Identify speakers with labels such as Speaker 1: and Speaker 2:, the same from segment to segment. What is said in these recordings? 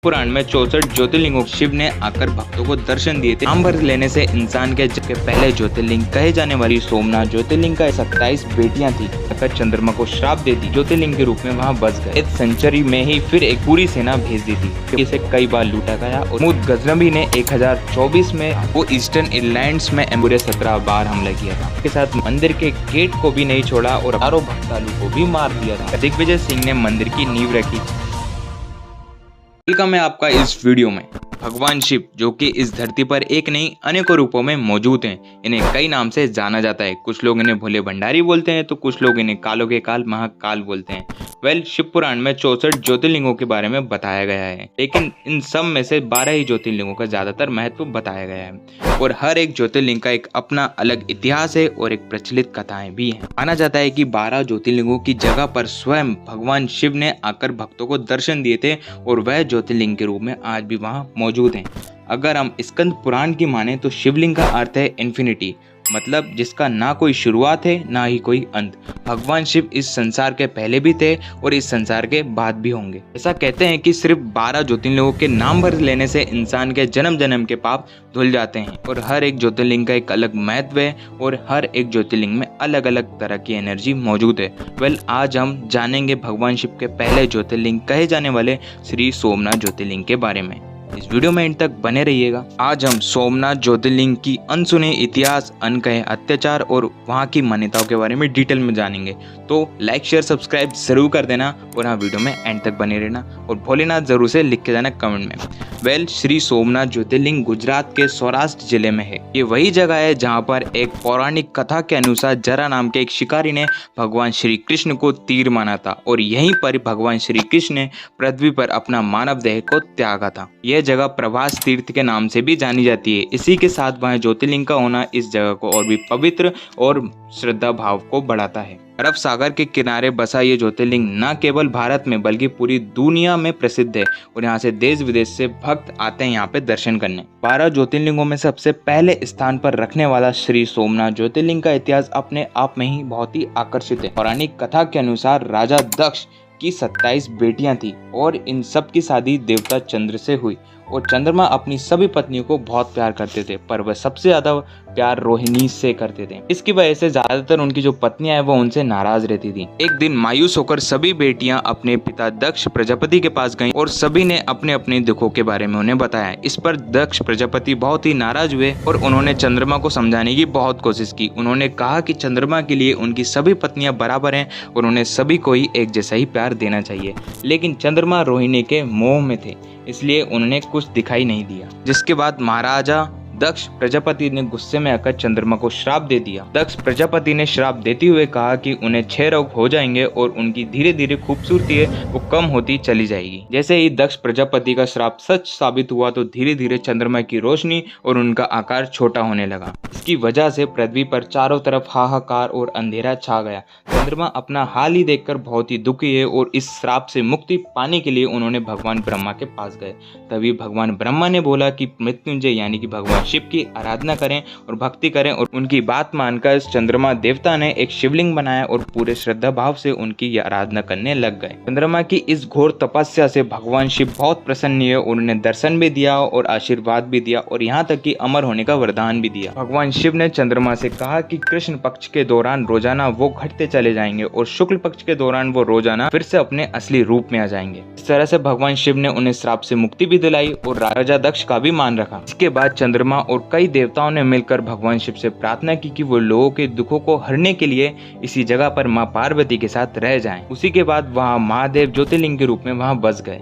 Speaker 1: पुराण में 64 ज्योतिर्लिंगों शिव ने आकर भक्तों को दर्शन दिए थे। नाम भर लेने से इंसान के जग के पहले ज्योतिर्लिंग कहे जाने वाली सोमनाथ ज्योतिर्लिंग का 27 बेटियां थी। चंद्रमा को श्राप दे दी, ज्योतिर्लिंग के रूप में वहां बस गए। इस सेंचुरी में ही फिर एक पूरी सेना भेज दी थी। इसे कई बार लूटा गया और महमूद गजनवी ने 1024 में वो ईस्टर्न आइलैंड्स में पूरे 17 बार हमला किया था। इसके साथ मंदिर के गेट को भी नहीं छोड़ा और हजारों भक्तालु को भी मार दिया था। दिग्विजय सिंह ने मंदिर की नींव रखी। वेलकम है आपका इस वीडियो में। भगवान शिव जो कि इस धरती पर एक नहीं अनेकों रूपों में मौजूद हैं। इन्हें कई नाम से जाना जाता है। कुछ लोग इन्हें भोले भंडारी बोलते हैं तो कुछ लोग इन्हें कालों के काल महाकाल बोलते हैं। शिव पुराण में 64 ज्योतिर्लिंगों के बारे में बताया गया है, लेकिन इन सब में से 12 ही ज्योतिर्लिंगों का ज्यादातर महत्व बताया गया है और हर एक ज्योतिर्लिंग का एक अपना अलग इतिहास है और एक प्रचलित कथाएं भी हैं। माना जाता है कि 12 ज्योतिर्लिंगों की जगह पर स्वयं भगवान शिव ने आकर भक्तों को दर्शन दिए थे और वह ज्योतिर्लिंग के रूप में आज भी वहां मौजूद हैं। अगर हम स्कंद पुराण की माने तो शिवलिंग का अर्थ है इन्फिनिटी, मतलब जिसका ना कोई शुरुआत है ना ही कोई अंत। भगवान शिव इस संसार के पहले भी थे और इस संसार के बाद भी होंगे। ऐसा कहते हैं कि सिर्फ 12 ज्योतिर्लिंगों के नाम भर लेने से इंसान के जन्म जन्म के पाप धुल जाते हैं और हर एक ज्योतिर्लिंग का एक अलग महत्व है और हर एक ज्योतिर्लिंग में अलग अलग तरह की एनर्जी मौजूद है। आज हम जानेंगे भगवान शिव के पहले ज्योतिर्लिंग कहे जाने वाले श्री सोमनाथ ज्योतिर्लिंग के बारे में। इस वीडियो में इन तक बने रहिएगा। आज हम सोमनाथ ज्योतिर्लिंग की अनसुने इतिहास, अनकहे अत्याचार और वहाँ की मान्यताओं के बारे में डिटेल में जानेंगे। तो लाइक शेयर सब्सक्राइब जरूर कर देना और हाँ, वीडियो में एंड तक बने रहना और भोलेनाथ जरूर से लिख के जाना कमेंट में। श्री सोमनाथ ज्योतिर्लिंग गुजरात के सौराष्ट्र जिले में है। ये वही जगह है जहाँ पर एक पौराणिक कथा के अनुसार जरा नाम के एक शिकारी ने भगवान श्री कृष्ण को तीर माना था और यहीं पर भगवान श्री कृष्ण ने पृथ्वी पर अपना मानव देह को त्यागा था। यह जगह प्रभास तीर्थ के नाम से भी जानी जाती है। इसी के साथ वहाँ ज्योतिर्लिंग का होना इस जगह को और भी पवित्र और श्रद्धा भाव को बढ़ाता है। अरब सागर के किनारे बसा ये ज्योतिर्लिंग न केवल भारत में बल्कि पूरी दुनिया में प्रसिद्ध है और यहाँ से देश विदेश से भक्त आते हैं यहाँ पे दर्शन करने। 12 ज्योतिर्लिंगों में सबसे पहले स्थान पर रखने वाला श्री सोमनाथ ज्योतिर्लिंग का इतिहास अपने आप में ही बहुत ही आकर्षित है। पौराणिक कथा के अनुसार राजा दक्ष की 27 बेटियां थी और इन सब की शादी देवता चंद्र से हुई और चंद्रमा अपनी सभी पत्नियों को बहुत प्यार करते थे, पर वह सबसे ज्यादा प्यार रोहिणी से करते थे। इसकी वजह से ज्यादातर उनकी जो पत्नियां हैं वो उनसे नाराज रहती थी। एक दिन मायूस होकर सभी बेटियां अपने पिता दक्ष प्रजापति के पास गईं और सभी ने अपने अपने दुखों के बारे में उन्हें बताया। इस पर दक्ष प्रजापति बहुत ही नाराज हुए और उन्होंने चंद्रमा को समझाने की बहुत कोशिश की। उन्होंने कहा कि चंद्रमा के लिए उनकी सभी पत्नियां बराबर हैं और उन्हें सभी को ही एक जैसा ही प्यार देना चाहिए, लेकिन चंद्रमा रोहिणी के मोह में थे, इसलिए उन्हें कुछ दिखाई नहीं दिया। जिसके बाद महाराजा दक्ष प्रजापति ने गुस्से में आकर चंद्रमा को श्राप दे दिया। दक्ष प्रजापति ने श्राप देते हुए कहा कि उन्हें 6 रोग हो जाएंगे और उनकी धीरे धीरे खूबसूरती है वो कम होती चली जाएगी। जैसे ही दक्ष प्रजापति का श्राप सच साबित हुआ तो धीरे धीरे चंद्रमा की रोशनी और उनका आकार छोटा होने लगा। इसकी वजह से पृथ्वी पर चारों तरफ हाहाकार और अंधेरा छा गया। चंद्रमा अपना हाल ही देखकर बहुत ही दुखी है और इस श्राप से मुक्ति पाने के लिए उन्होंने भगवान ब्रह्मा के पास गए। तभी भगवान ब्रह्मा ने बोला कि मृत्युंजय यानी कि भगवान शिव की आराधना करें और भक्ति करें और उनकी बात मानकर चंद्रमा देवता ने एक शिवलिंग बनाया और पूरे श्रद्धा भाव से उनकी आराधना करने लग गए। चंद्रमा की इस घोर तपस्या से भगवान शिव बहुत प्रसन्न हुए, उन्होंने दर्शन भी दिया और आशीर्वाद भी दिया और यहाँ तक कि अमर होने का वरदान भी दिया। भगवान शिव ने चंद्रमा से कहा कि कृष्ण पक्ष के दौरान रोजाना वो घटते चले जाएंगे और शुक्ल पक्ष के दौरान वो रोजाना फिर से अपने असली रूप में आ जाएंगे। इस तरह से भगवान शिव ने उन्हें श्राप से मुक्ति भी दिलाई और राजा दक्ष का भी मान रखा। इसके बाद चंद्रमा और कई देवताओं ने मिलकर भगवान शिव से प्रार्थना की कि वो लोगों के दुखों को हरने के लिए इसी जगह पर माँ पार्वती के साथ रह जाएं। उसी के बाद वहाँ महादेव ज्योतिर्लिंग के रूप में वहाँ बस गए।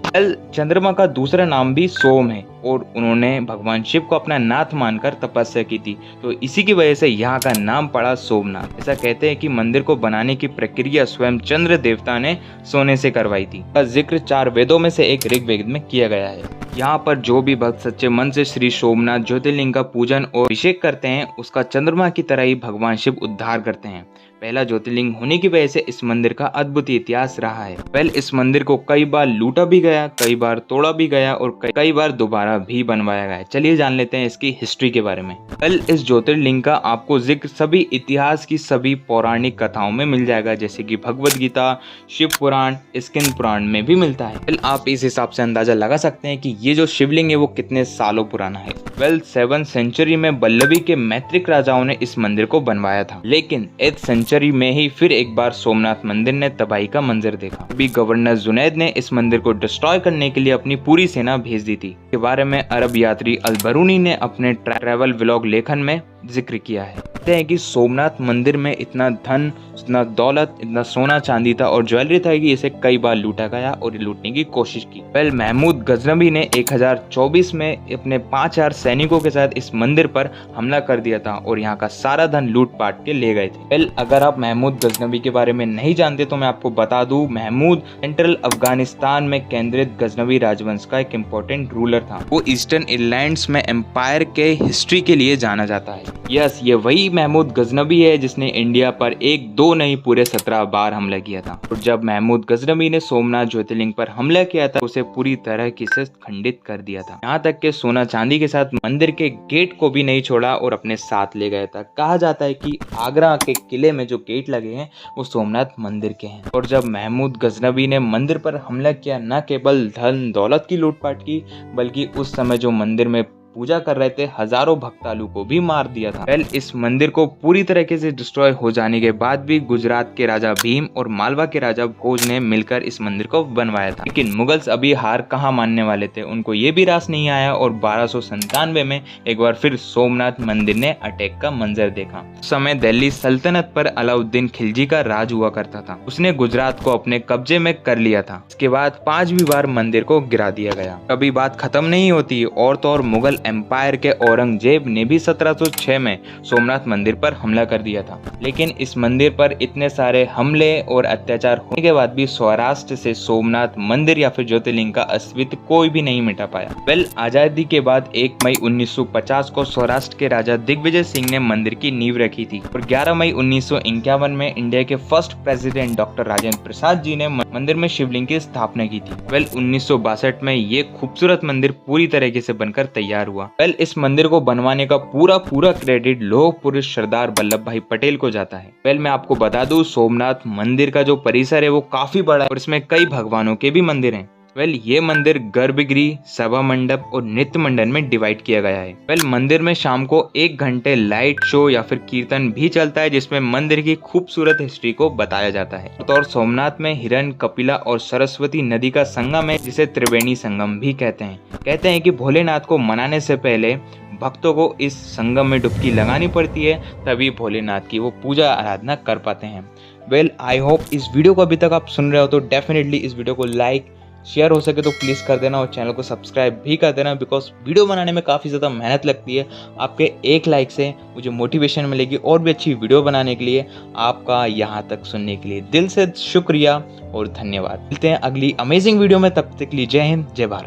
Speaker 1: चंद्रमा का दूसरा नाम भी सोम है और उन्होंने भगवान शिव को अपना नाथ मानकर तपस्या की थी, तो इसी की वजह से यहाँ का नाम पड़ा सोमनाथ। ऐसा कहते हैं कि मंदिर को बनाने की प्रक्रिया स्वयं चंद्र देवता ने सोने से करवाई थी। इसका जिक्र 4 वेदों में से एक ऋग्वेद में किया गया है। यहाँ पर जो भी भक्त सच्चे मन से श्री सोमनाथ ज्योतिर्लिंग का पूजन और अभिषेक करते हैं उसका चंद्रमा की तरह ही भगवान शिव उद्धार करते हैं। पहला ज्योतिर्लिंग होने की वजह से इस मंदिर का अद्भुत इतिहास रहा है। वेल इस मंदिर को कई बार लूटा भी गया, कई बार तोड़ा भी गया और कई बार दोबारा भी बनवाया गया है। चलिए जान लेते हैं इसकी हिस्ट्री के बारे में। वेल इस ज्योतिर्लिंग का आपको जिक्र सभी इतिहास की सभी पौराणिक कथाओं में मिल जाएगा, जैसे कि भगवद गीता, शिव पुराण, स्कंद पुराण में भी मिलता है। वेल आप इस हिसाब से अंदाजा लगा सकते हैं कि ये जो शिवलिंग है वो कितने सालों पुराना है। वेल 7th सेंचुरी में वल्लभी के मैत्रिक राजाओं ने इस मंदिर को बनवाया था, लेकिन 8th सेंचुरी में ही फिर एक बार सोमनाथ मंदिर ने तबाही का मंजर देखा। अभी गवर्नर जुनैद ने इस मंदिर को डिस्ट्रॉय करने के लिए अपनी पूरी सेना भेज दी थी। के बारे में अरब यात्री अल-बरूनी ने अपने ट्रैवल व्लॉग लेखन में जिक्र किया है। कहते हैं कि सोमनाथ मंदिर में इतना धन, इतना दौलत, इतना सोना चांदी था और ज्वेलरी था कि इसे कई बार लूटा गया और लूटने की कोशिश की। वेल महमूद गजनवी ने 1024 में अपने 5000 सैनिकों के साथ इस मंदिर पर हमला कर दिया था और यहाँ का सारा धन लूट पाट के ले गए थे। वेल अगर आप महमूद गजनवी के बारे में नहीं जानते तो मैं आपको बता दूं, महमूद सेंट्रल अफगानिस्तान में केंद्रित गजनवी राजवंश का एक इम्पोर्टेंट रूलर था। वो ईस्टर्न आइलैंड्स में एम्पायर के हिस्ट्री के लिए जाना जाता है। यस, ये वही महमूद गजनवी है जिसने इंडिया पर 1, 2 नहीं पूरे 17 बार हमला किया था। और जब महमूद गजनवी ने सोमनाथ ज्योतिर्लिंग पर हमला किया था उसे पूरी तरह से खंडित कर दिया था, यहाँ तक कि सोना चांदी के साथ मंदिर के गेट को भी नहीं छोड़ा और अपने साथ ले गया था। कहा जाता है कि आगरा के किले में जो गेट लगे हैं वो सोमनाथ मंदिर के हैं। और जब महमूद गजनवी ने मंदिर पर हमला किया, न केवल धन दौलत की लूटपाट की बल्कि उस समय जो मंदिर में पूजा कर रहे थे हजारों भक्तालु को भी मार दिया था। वेल इस मंदिर को पूरी तरीके से डिस्ट्रॉय हो जाने के बाद भी गुजरात के राजा भीम और मालवा के राजा भोज ने मिलकर इस मंदिर को बनवाया था। लेकिन मुगल्स अभी हार कहाँ मानने वाले थे, उनको ये भी रास नहीं आया और 1297 में एक बार फिर सोमनाथ मंदिर ने अटैक का मंजर देखा। उस समय दिल्ली सल्तनत पर अलाउद्दीन खिलजी का राज हुआ करता था। उसने गुजरात को अपने कब्जे में कर लिया था। इसके बाद 5वीं बार मंदिर को गिरा दिया गया। कभी बात खत्म नहीं होती और तो और मुगल एम्पायर के औरंगजेब ने भी 1706 में सोमनाथ मंदिर पर हमला कर दिया था। लेकिन इस मंदिर पर इतने सारे हमले और अत्याचार होने के बाद भी सौराष्ट्र से सोमनाथ मंदिर या फिर ज्योतिर्लिंग का अस्तित्व कोई भी नहीं मिटा पाया। वेल आजादी के बाद 1 मई 1950 को सौराष्ट्र के राजा दिग्विजय सिंह ने मंदिर की नींव रखी थी और 11 मई 1951 में इंडिया के first president doctor Rajendra Prasad ji ने मंदिर में शिवलिंग की स्थापना की थी। वेल 1962 में ये खूबसूरत मंदिर पूरी तरीके से बनकर तैयार हुआ। वेल इस मंदिर को बनवाने का पूरा क्रेडिट लौह पुरुष सरदार वल्लभ भाई पटेल को जाता है। वेल मैं आपको बता दूं, सोमनाथ मंदिर का जो परिसर है वो काफी बड़ा है और इसमें कई भगवानों के भी मंदिर हैं। वेल ये मंदिर गर्भगृह, सभा मंडप और नृत्य मंडल में डिवाइड किया गया है। वेल मंदिर में शाम को 1 घंटे लाइट शो या फिर कीर्तन भी चलता है जिसमें मंदिर की खूबसूरत हिस्ट्री को बताया जाता है। और सोमनाथ में हिरण, कपिला और सरस्वती नदी का संगम है जिसे त्रिवेणी संगम भी कहते हैं। कहते हैं कि भोलेनाथ को मनाने से पहले भक्तों को इस संगम में डुबकी लगानी पड़ती है, तभी भोलेनाथ की वो पूजा आराधना कर पाते हैं। वेल आई होप इस वीडियो को अभी तक आप सुन रहे हो तो डेफिनेटली इस वीडियो को लाइक शेयर हो सके तो प्लीज़ कर देना और चैनल को सब्सक्राइब भी कर देना, बिकॉज वीडियो बनाने में काफ़ी ज़्यादा मेहनत लगती है। आपके एक लाइक से मुझे मोटिवेशन मिलेगी और भी अच्छी वीडियो बनाने के लिए। आपका यहाँ तक सुनने के लिए दिल से शुक्रिया और धन्यवाद। मिलते हैं अगली अमेजिंग वीडियो में, तब तक के लिए जय हिंद, जय भारत।